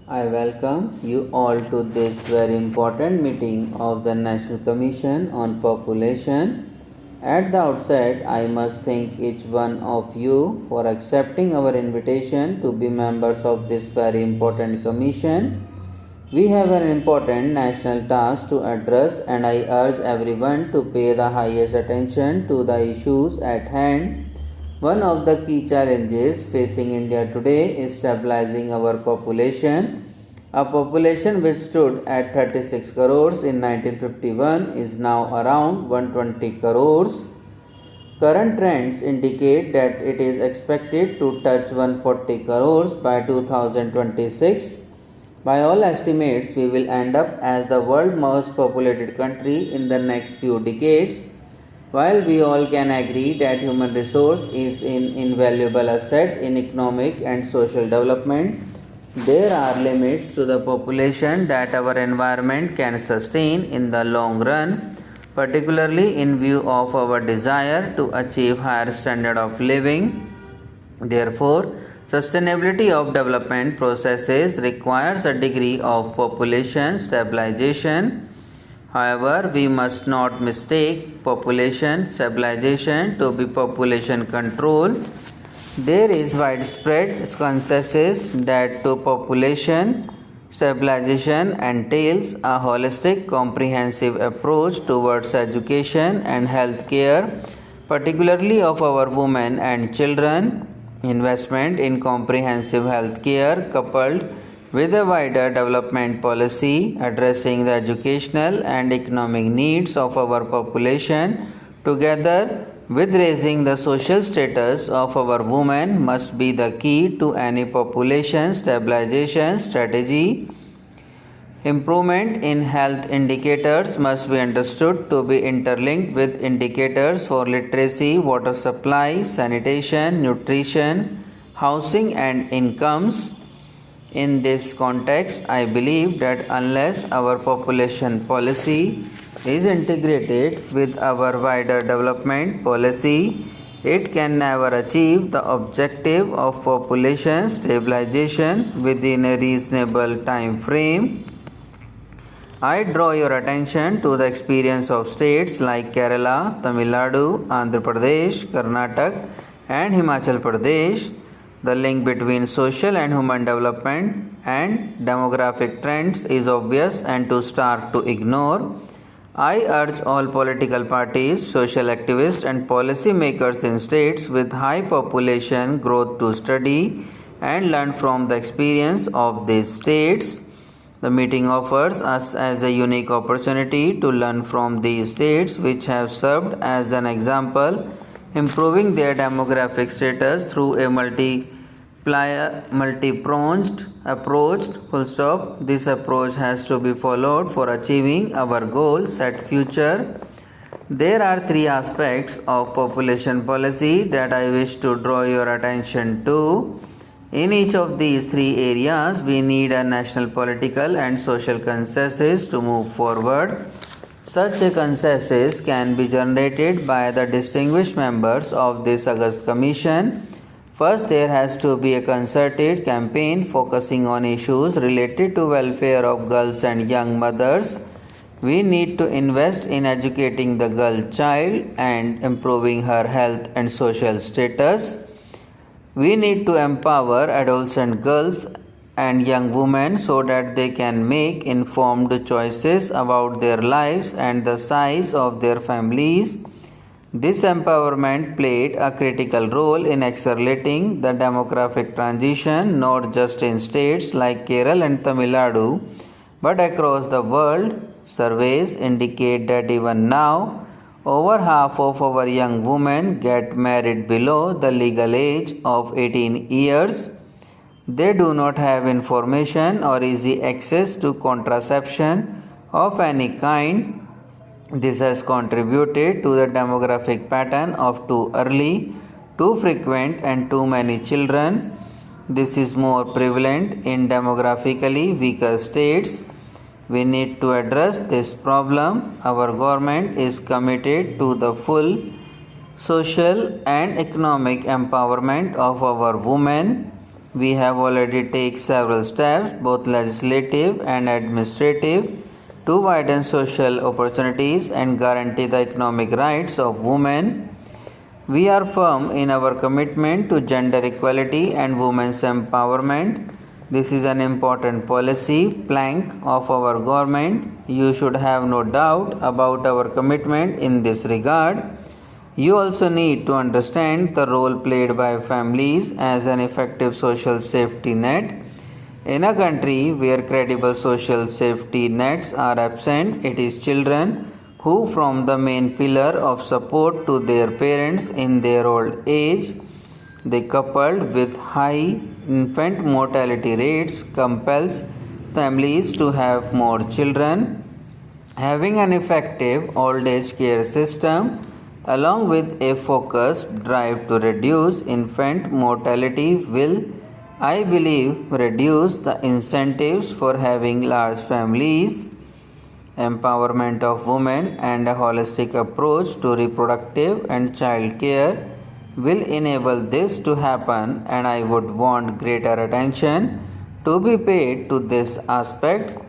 I welcome you all to this very important meeting of the National Commission on Population. At the outset, I must thank each one of you for accepting our invitation to be members of this very important commission. We have an important national task to address, and I urge everyone to pay the highest attention to the issues at hand. One of the key challenges facing India today is stabilizing our population. A population which stood at 36 crores in 1951 is now around 120 crores. Current trends indicate that it is expected to touch 140 crores by 2026. By all estimates, we will end up as the world's most populated country in the next few decades. While we all can agree that human resource is an invaluable asset in economic and social development, there are limits to the population that our environment can sustain in the long run, particularly in view of our desire to achieve higher standard of living. Therefore, sustainability of development processes requires a degree of population stabilization. However, we must not mistake population stabilization to be population control. There is widespread consensus that population stabilization entails a holistic, comprehensive approach towards education and health care, particularly of our women and children. Investment in comprehensive health care coupled with a wider development policy addressing the educational and economic needs of our population together with raising the social status of our women must be the key to any population stabilization strategy. Improvement in health indicators must be understood to be interlinked with indicators for literacy, water supply, sanitation, nutrition, housing and incomes. In this context, I believe that unless our population policy is integrated with our wider development policy, it can never achieve the objective of population stabilization within a reasonable time frame. I draw your attention to the experience of states like Kerala, Tamil Nadu, Andhra Pradesh, Karnataka, and Himachal Pradesh. The link between social and human development and demographic trends is obvious and too stark to ignore. I urge all political parties, social activists, and policy makers in states with high population growth to study and learn from the experience of these states. The meeting offers us as a unique opportunity to learn from these states which have served as an example, improving their demographic status through a multi-pronged approach. This approach has to be followed for achieving our goal set future. There are three aspects of population policy that I wish to draw your attention to. In each of these three areas, we need a national political and social consensus to move forward. Such a consensus can be generated by the distinguished members of this August Commission. First, there has to be a concerted campaign focusing on issues related to welfare of girls and young mothers. We need to invest in educating the girl child and improving her health and social status. We need to empower adolescent girls and young women so that they can make informed choices about their lives and the size of their families. This empowerment played a critical role in accelerating the demographic transition not just in states like Kerala and Tamil Nadu but across the world. Surveys indicate that even now, over half of our young women get married below the legal age of 18 years. They do not have information or easy access to contraception of any kind. This has contributed to the demographic pattern of too early, too frequent, and too many children. This is more prevalent in demographically weaker states. We need to address this problem. Our government is committed to the full social and economic empowerment of our women. we have already taken several steps, both legislative and administrative, to widen social opportunities and guarantee the economic rights of women. We are firm in our commitment to gender equality and women's empowerment. This is an important policy plank of our government. You should have no doubt about our commitment in this regard. You also need to understand the role played by families as an effective social safety net. In a country where credible social safety nets are absent, it is children who form the main pillar of support to their parents in their old age. They, coupled with high infant mortality rates, compels families to have more children. Having an effective old age care system along with a focused drive to reduce infant mortality will, I believe, reduce the incentives for having large families. Empowerment of women and a holistic approach to reproductive and child care will enable this to happen, and I would want greater attention to be paid to this aspect.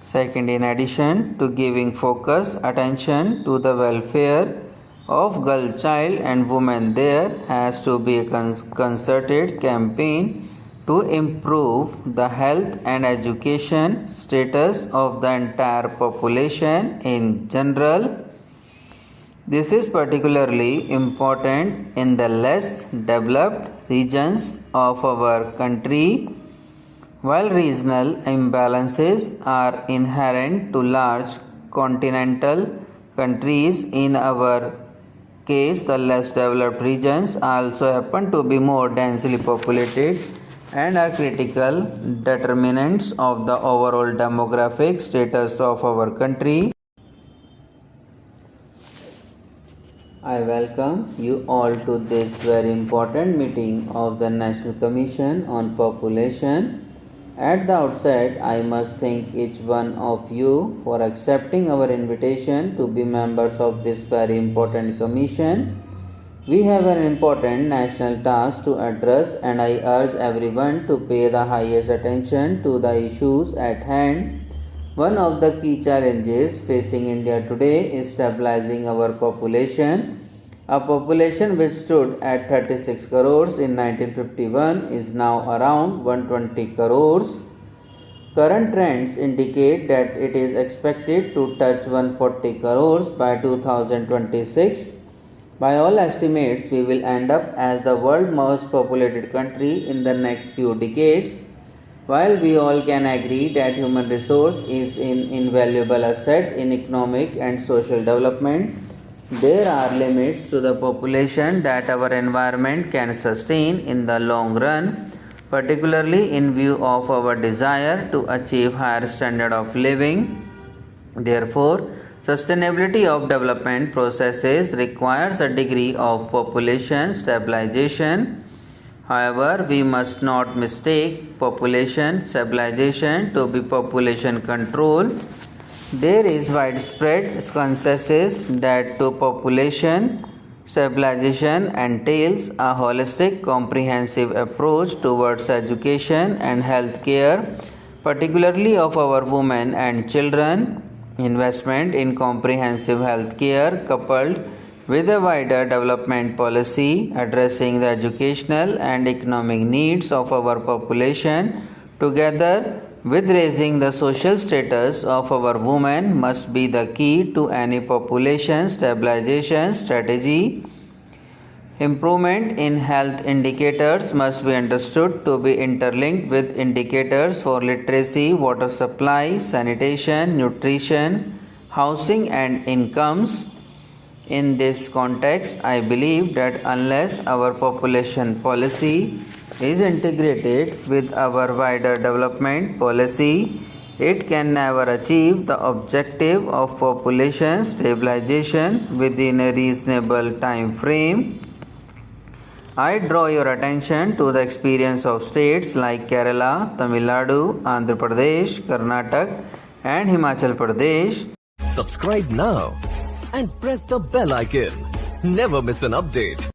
Second, in addition to giving focus attention to the welfare of girl child and women, there has to be a concerted campaign to improve the health and education status of the entire population in general. This is particularly important in the less developed regions of our country. While regional imbalances are inherent to large continental countries, in our case, the less developed regions also happen to be more densely populated and are critical determinants of the overall demographic status of our country. I welcome you all to this very important meeting of the National Commission on Population. At the outset, I must thank each one of you for accepting our invitation to be members of this very important commission. We have an important national task to address, and I urge everyone to pay the highest attention to the issues at hand. One of the key challenges facing India today is stabilizing our population. A population which stood at 36 crores in 1951 is now around 120 crores. Current trends indicate that it is expected to touch 140 crores by 2026. By all estimates, we will end up as the world's most populated country in the next few decades. While we all can agree that human resource is an invaluable asset in economic and social development, there are limits to the population that our environment can sustain in the long run, particularly in view of our desire to achieve higher standard of living. Therefore, sustainability of development processes requires a degree of population stabilization. However, we must not mistake population stabilization to be population control. There is widespread consensus that population stabilization entails a holistic, comprehensive approach towards education and health care, particularly of our women and children. Investment in comprehensive health care coupled with a wider development policy addressing the educational and economic needs of our population, together with raising the social status of our women, must be the key to any population stabilization strategy. Improvement in health indicators must be understood to be interlinked with indicators for literacy, water supply, sanitation, nutrition, housing and incomes. In this context, I believe that unless our population policy is integrated with our wider development policy, it can never achieve the objective of population stabilization within a reasonable time frame. I draw your attention to the experience of states like Kerala, Tamil Nadu, Andhra Pradesh, Karnataka and Himachal Pradesh. Subscribe now and press the bell icon. Never miss an update.